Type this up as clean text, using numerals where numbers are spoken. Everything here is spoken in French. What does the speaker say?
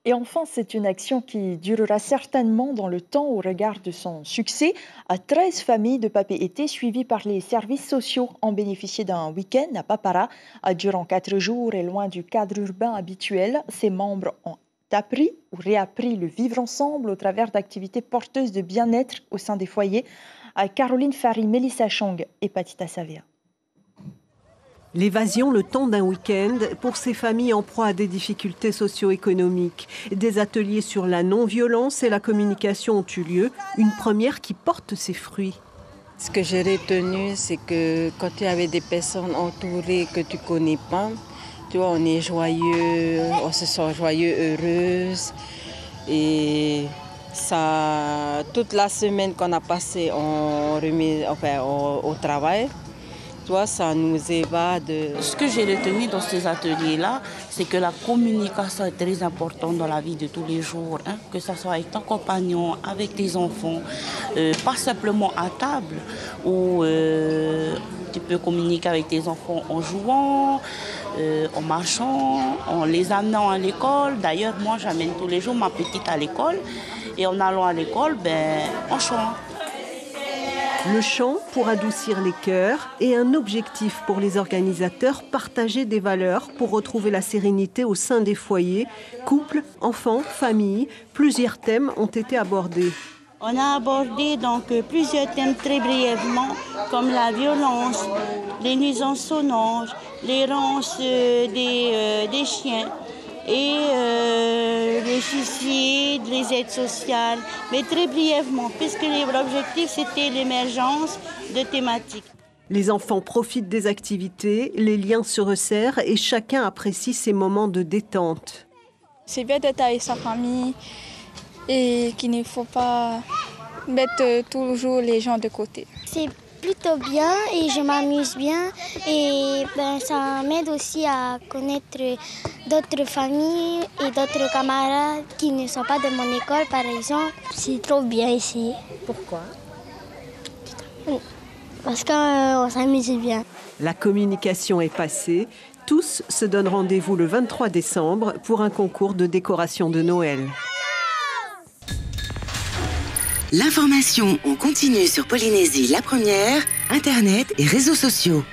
Et enfin, c'est une action qui durera certainement dans le temps au regard de son succès. 13 familles de Papé Été suivies par les services sociaux ont bénéficié d'un week-end à Papara. Durant 4 jours et loin du cadre urbain habituel, ses membres ont appris ou réappris le vivre ensemble au travers d'activités porteuses de bien-être au sein des foyers. Caroline Fary, Mélissa Chong et Patita Savea. L'évasion le temps d'un week-end pour ces familles en proie à des difficultés socio-économiques. Des ateliers sur la non-violence et la communication ont eu lieu, une première qui porte ses fruits. Ce que j'ai retenu, c'est que quand tu avais des personnes entourées que tu ne connais pas, tu vois, on est joyeux, on se sent joyeux, heureuse. Et ça, toute la semaine qu'on a passée au travail, toi, ça nous évade. Ce que j'ai retenu dans ces ateliers-là, c'est que la communication est très importante dans la vie de tous les jours, hein, que ce soit avec ton compagnon, avec tes enfants, pas simplement à table, où tu peux communiquer avec tes enfants en jouant, en marchant, en les amenant à l'école. D'ailleurs, moi, j'amène tous les jours ma petite à l'école, et en allant à l'école, on chante. Le chant pour adoucir les cœurs et un objectif pour les organisateurs, partager des valeurs pour retrouver la sérénité au sein des foyers. Couples, enfants, familles, plusieurs thèmes ont été abordés. On a abordé donc plusieurs thèmes très brièvement, comme la violence, les nuisances sonores, l'errance des chiens et les suicides, les aides sociales, mais très brièvement, puisque l'objectif c'était l'émergence de thématiques. Les enfants profitent des activités, les liens se resserrent et chacun apprécie ses moments de détente. C'est bien d'être avec sa famille et qu'il ne faut pas mettre toujours les gens de côté. C'est plutôt bien et je m'amuse bien et ça m'aide aussi à connaître d'autres familles et d'autres camarades qui ne sont pas de mon école par exemple. C'est trop bien ici. Pourquoi? Parce qu'on s'amuse bien. La communication est passée. Tous se donnent rendez-vous le 23 décembre pour un concours de décoration de Noël. L'information en continu sur Polynésie la première, Internet et réseaux sociaux.